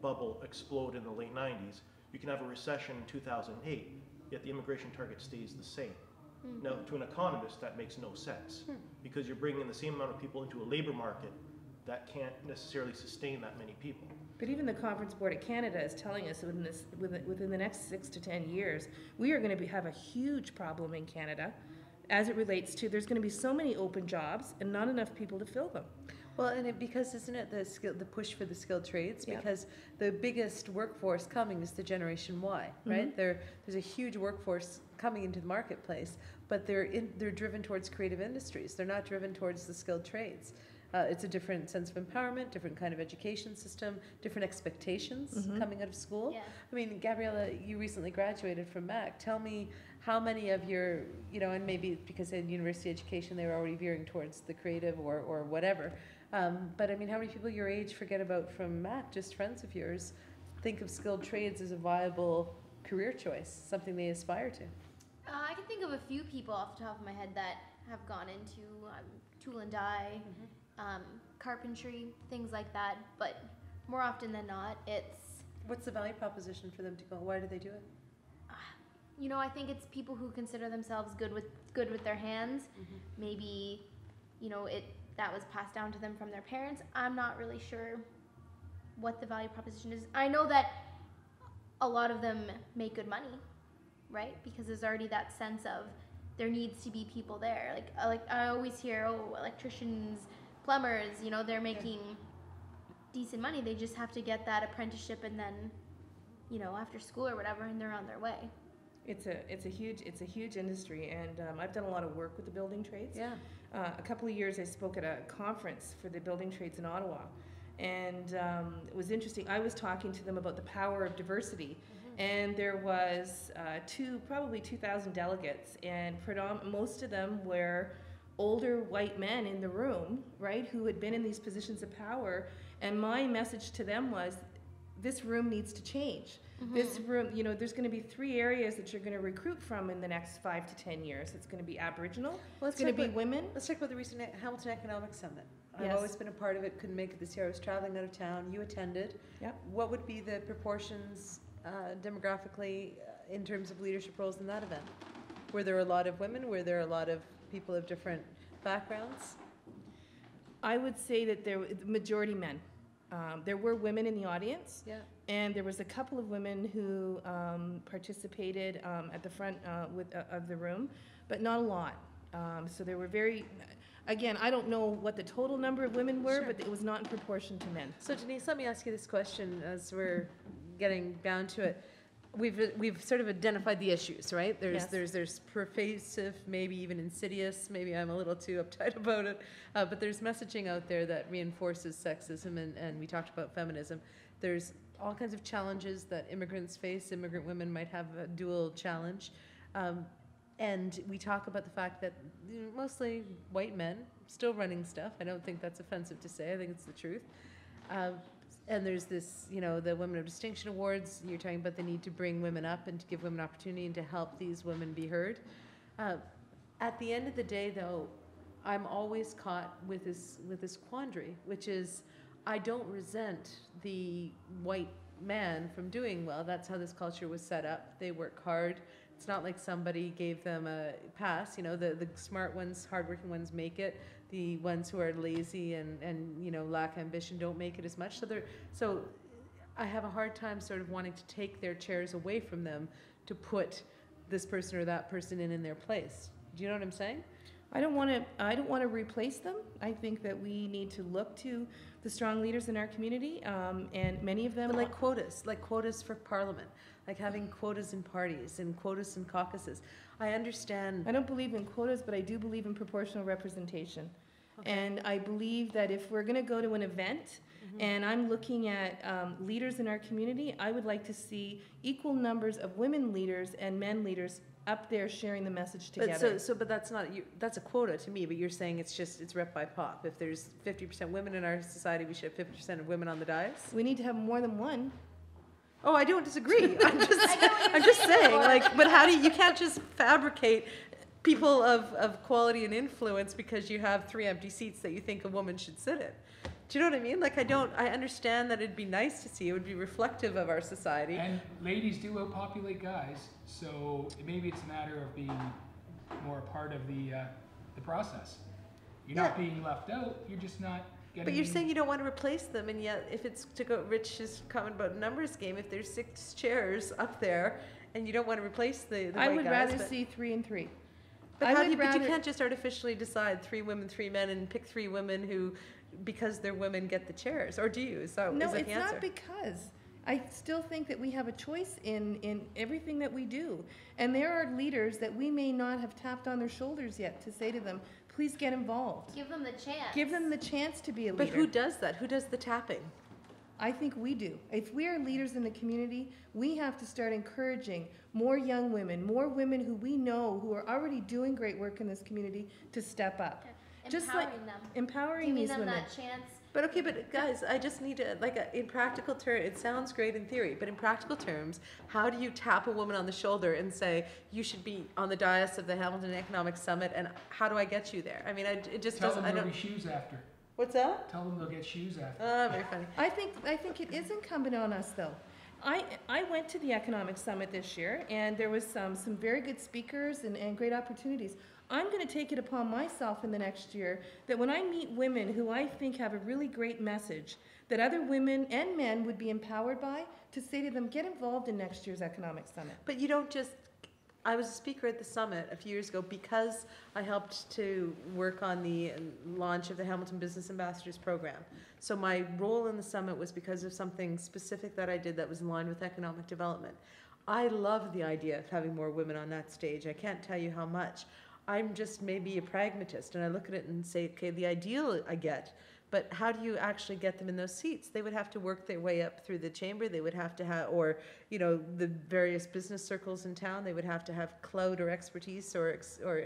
bubble explode in the late 90s. You can have a recession in 2008, yet the immigration target stays the same. Now, to an economist, that makes no sense, because you're bringing the same amount of people into a labor market that can't necessarily sustain that many people. But even the Conference Board of Canada is telling us within the next 6 to 10 years, we are going to have a huge problem in Canada as it relates to there's going to be so many open jobs and not enough people to fill them. Well, and because isn't it the push for the skilled trades? Yeah. Because the biggest workforce coming is the Generation Y, right? There's a huge workforce coming into the marketplace, but they're driven towards creative industries. They're not driven towards the skilled trades. It's a different sense of empowerment, different kind of education system, different expectations coming out of school. Yeah. I mean, Gabriella, you recently graduated from Mac. Tell me how many of your, and maybe because in university education they were already veering towards the creative or whatever. But I mean, how many people your age forget about from Mac, just friends of yours, think of skilled trades as a viable career choice, something they aspire to? I can think of a few people off the top of my head that have gone into tool and die, carpentry, things like that. But more often than not, it's... What's the value proposition for them to go? Why do they do it? I think it's people who consider themselves good with their hands. Maybe, that was passed down to them from their parents. I'm not really sure what the value proposition is. I know that a lot of them make good money, right? Because there's already that sense of there needs to be people there. Like I always hear, electricians, plumbers, they're making decent money. They just have to get that apprenticeship and then, after school or whatever, and they're on their way. It's a huge industry, and I've done a lot of work with the building trades. Yeah. A couple of years I spoke at a conference for the building trades in Ottawa, and it was interesting. I was talking to them about the power of diversity, and there was probably 2,000 delegates, and most of them were older white men in the room, right, who had been in these positions of power, and my message to them was, this room needs to change. This room, there's going to be 3 areas that you're going to recruit from in the next 5 to 10 years. It's going to be Aboriginal, it's going to be women. Let's talk about the recent Hamilton Economic Summit. I've Yes. always been a part of it, couldn't make it this year. I was traveling out of town. You attended. Yep. What would be the proportions demographically in terms of leadership roles in that event? Were there a lot of women? Were there a lot of people of different backgrounds? I would say that majority men. There were women in the audience, and there was a couple of women who participated at the front of the room, but not a lot. So there were again, I don't know what the total number of women were, but it was not in proportion to men. So Denise, let me ask you this question as we're getting down to it. We've sort of identified the issues, right? There's pervasive, maybe even insidious, maybe I'm a little too uptight about it, but there's messaging out there that reinforces sexism, and we talked about feminism. There's all kinds of challenges that immigrants face. Immigrant women might have a dual challenge. And we talk about the fact that mostly white men still running stuff. I don't think that's offensive to say. I think it's the truth. And there's this, the Women of Distinction Awards. You're talking about the need to bring women up and to give women opportunity and to help these women be heard. At the end of the day, though, I'm always caught with this quandary, which is I don't resent the white man from doing well. That's how this culture was set up. They work hard. It's not like somebody gave them a pass. The smart ones, hardworking ones make it. The ones who are lazy and lack ambition don't make it as much. So I have a hard time sort of wanting to take their chairs away from them to put this person or that person in their place. Do you know what I'm saying? I don't want to replace them. I think that we need to look to the strong leaders in our community, and many of them. But like quotas for parliament, like having quotas in parties and quotas in caucuses. I understand. I don't believe in quotas, but I do believe in proportional representation. Okay. And I believe that if we're going to go to an event, and I'm looking at leaders in our community, I would like to see equal numbers of women leaders and men leaders up there sharing the message together. But that's not that's a quota to me. But you're saying it's rep by pop. If there's 50% women in our society, we should have 50% of women on the dais. We need to have more than one. Oh, I don't disagree. I'm just saying, but how you can't just fabricate people of quality and influence because you have 3 empty seats that you think a woman should sit in. Do you know what I mean? Like, I understand that it'd be nice to see, it would be reflective of our society. And ladies do outpopulate guys, so maybe it's a matter of being more a part of the process. You're not being left out, you're just not getting... But you're saying you don't want to replace them, and yet if it's, to go Rich's comment about numbers game, if there's 6 chairs up there, and you don't want to replace the white guys... I would rather see 3 and 3. But you can't just artificially decide 3 women, 3 men, and pick 3 women who, because they're women, get the chairs. Or do you? No, it's not because. I still think that we have a choice in everything that we do. And there are leaders that we may not have tapped on their shoulders yet to say to them, please get involved. Give them the chance. Give them the chance to be a leader. But who does that? Who does the tapping? I think we do. If we are leaders in the community, we have to start encouraging more young women, more women who we know who are already doing great work in this community to step up. Empowering them. Empowering these women. Giving them that chance. But okay, but guys, I just need to, in practical terms, it sounds great in theory, but in practical terms, how do you tap a woman on the shoulder and say, you should be on the dais of the Hamilton Economic Summit, and how do I get you there? I mean, it just Tell doesn't, them there'll be shoes after. What's that? Tell them they'll get shoes after. Oh, very funny. I think it is incumbent on us, though. I went to the Economic Summit this year, and there was some very good speakers and great opportunities. I'm going to take it upon myself in the next year that when I meet women who I think have a really great message that other women and men would be empowered by, to say to them, get involved in next year's Economic Summit. But you don't just, I was a speaker at the summit a few years ago because I helped to work on the launch of the Hamilton Business Ambassadors program. So my role in the summit was because of something specific that I did that was in line with economic development. I love the idea of having more women on that stage. I can't tell you how much. I'm just maybe a pragmatist, and I look at it and say, okay, the ideal I get, but how do you actually get them in those seats? They would have to work their way up through the chamber. They would have to have, or, you know, the various business circles in town, they would have to have clout or expertise or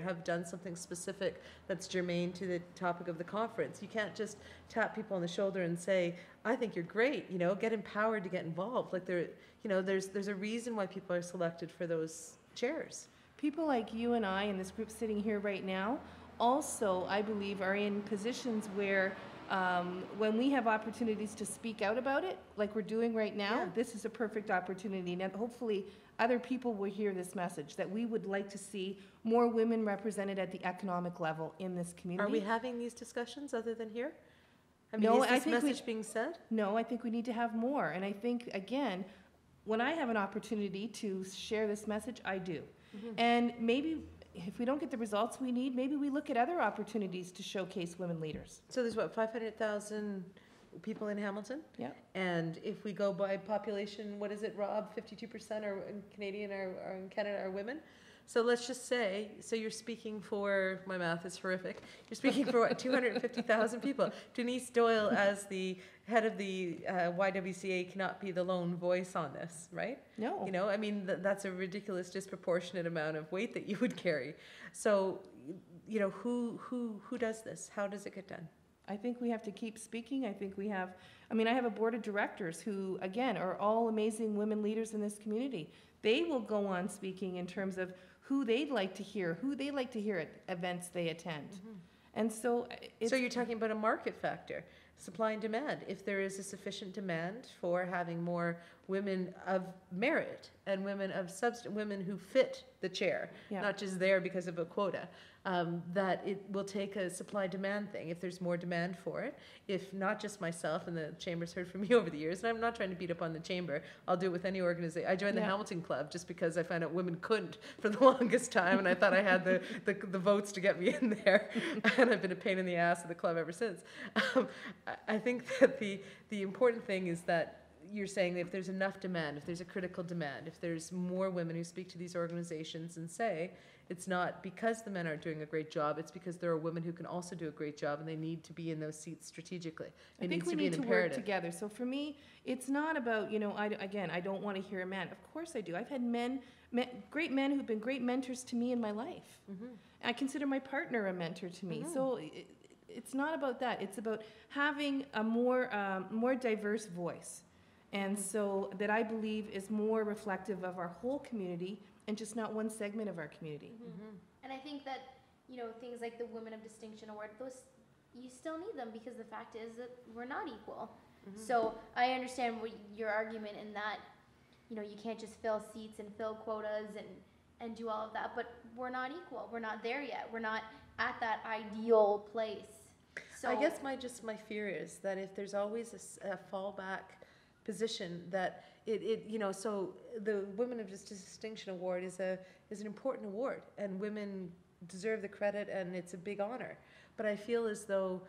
have done something specific that's germane to the topic of the conference. You can't just tap people on the shoulder and say, I think you're great, you know, get empowered to get involved. Like there's a reason why people are selected for those chairs. People like you and I in this group sitting here right now also, I believe, are in positions where when we have opportunities to speak out about it, like we're doing right now, this is a perfect opportunity. And hopefully other people will hear this message, that we would like to see more women represented at the economic level in this community. Are we having these discussions other than here? I mean, No, is this message being said? No, I think we need to have more. And I think, again, when I have an opportunity to share this message, I do. Mm-hmm. And maybe if we don't get the results we need, maybe we look at other opportunities to showcase women leaders. So there's what, 500,000 people in Hamilton? Yeah. And if we go by population, what is it, Rob? 52% are in Canadian or in Canada are women. So let's just say, so you're speaking for, my math is horrific, you're speaking for what, 250,000 people. Denise Doyle, as the head of the YWCA, cannot be the lone voice on this, right? No. You know, I mean, that's a ridiculous, disproportionate amount of weight that you would carry. So, you know, who does this? How does it get done? I think we have to keep speaking. I think we have, I mean, I have a board of directors who, again, are all amazing women leaders in this community. They will go on speaking in terms of who they'd like to hear, at events they attend. Mm-hmm. And so So you're talking about a market factor, supply and demand. If there is a sufficient demand for having more women of merit and women of substance, women who fit the chair, not just there because of a quota, that it will take a supply-demand thing. If there's more demand for it, if not just myself, and the Chamber's heard from me over the years, and I'm not trying to beat up on the Chamber, I'll do it with any organization. I joined the Hamilton Club just because I found out women couldn't for the longest time, and I thought I had the votes to get me in there, and I've been a pain in the ass of the club ever since. I think that the important thing is that you're saying that if there's enough demand, if there's a critical demand, if there's more women who speak to these organizations and say, it's not because the men aren't doing a great job, it's because there are women who can also do a great job and they need to be in those seats strategically. I think we need to work together. So for me, it's not about, you know, I don't want to hear a man. Of course I do. I've had great men who've been great mentors to me in my life. Mm-hmm. I consider my partner a mentor to me. Mm-hmm. So it's not about that. It's about having a more diverse voice. And so that I believe is more reflective of our whole community and just not one segment of our community. Mm-hmm. And I think that, you know, things like the Women of Distinction Award, you still need them, because the fact is that we're not equal. So I understand your argument in that, you know, you can't just fill seats and fill quotas and do all of that, but we're not equal. We're not there yet. We're not at that ideal place. So I guess my fear is that if there's always a fallback position, that it you know, so the Women of Distinction Award is an important award, and women deserve the credit, and it's a big honor. But I feel as though,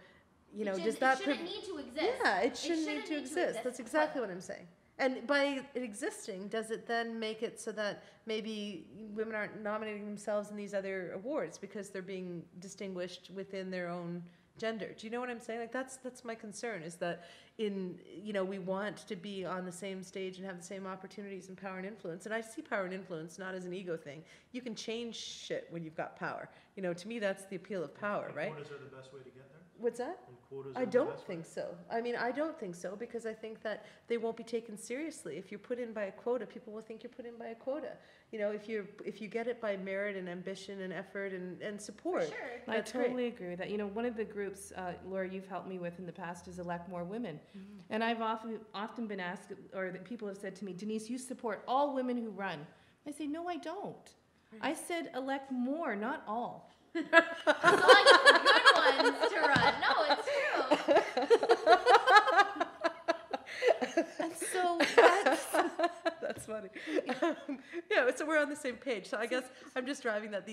you know, does that... It shouldn't need to exist. Yeah, it shouldn't need to exist. That's exactly what I'm saying. And by it existing, does it then make it so that maybe women aren't nominating themselves in these other awards because they're being distinguished within their own gender? Do you know what I'm saying? Like, that's my concern, is that we want to be on the same stage and have the same opportunities and power and influence. And I see power and influence not as an ego thing. You can change shit when you've got power. You know, to me, that's the appeal of power, right? Quotas are the best way to get there? What's that? I don't think so. I mean, I don't think so, because I think that they won't be taken seriously. If you're put in by a quota, people will think you're put in by a quota. You know, if you get it by merit and ambition and effort and support. For sure. I totally agree with that. You know, one of the groups, Laura, you've helped me with in the past is Elect More Women. And I've often been asked, or that people have said to me, Denise, you support all women who run. I say, no, I don't. I said elect more, not all. As long as good ones to run. No, it's true. And so that's funny. Yeah, so we're on the same page. So I guess I'm just driving that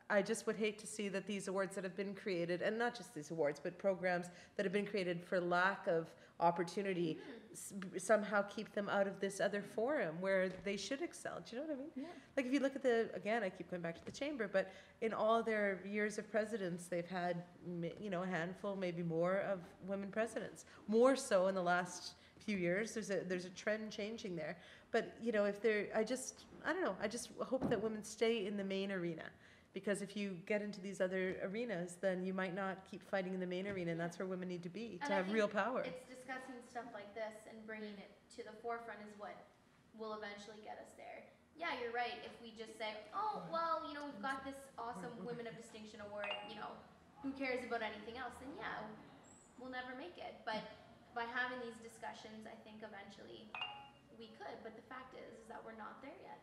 I just would hate to see that these awards that have been created, and not just these awards, but programs that have been created for lack of opportunity, somehow keep them out of this other forum where they should excel. Do you know what I mean? Yeah. Like, if you look at again, I keep going back to the chamber, but in all their years of presidents, they've had, you know, a handful, maybe more, of women presidents. More so in the last few years. There's a trend changing there. But, you know, I don't know, I just hope that women stay in the main arena. Because if you get into these other arenas, then you might not keep fighting in the main arena, and that's where women need to be, to have real power. It's discussing stuff like this and bringing it to the forefront is what will eventually get us there. Yeah, you're right. If we just say, oh, well, you know, we've got this awesome Women of Distinction Award, you know, who cares about anything else? Then yeah, we'll never make it. But by having these discussions, I think eventually we could. But the fact is that we're not there yet.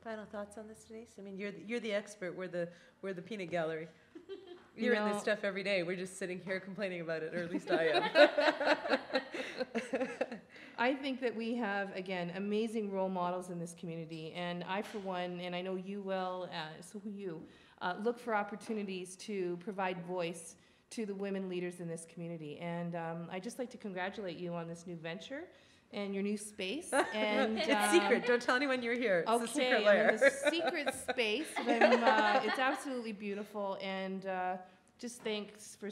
Final thoughts on this, Denise? I mean, you're the expert. We're the peanut gallery. You're in this stuff every day. We're just sitting here complaining about it, or at least I am. I think that we have, again, amazing role models in this community, and I, for one, and I know you will, so will you, look for opportunities to provide voice to the women leaders in this community. And I'd just like to congratulate you on this new venture and your new space. And it's secret. Don't tell anyone you're here. It's a secret lair. I'm in a secret space. It's absolutely beautiful. And just thanks for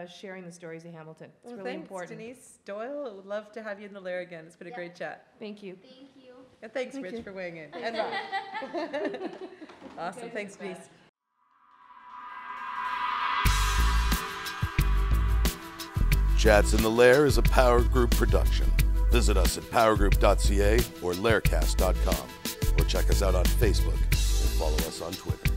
sharing the stories of Hamilton. It's really important. Denise Doyle. I would love to have you in the Lair again. It's been a great chat. Thank you. Thank you. And thanks, Rich, for weighing in. And Rob. Awesome. Okay, Thanks, Denise. Chats in the Lair is a Power Group production. Visit us at powergroup.ca or laircast.com, or check us out on Facebook and follow us on Twitter.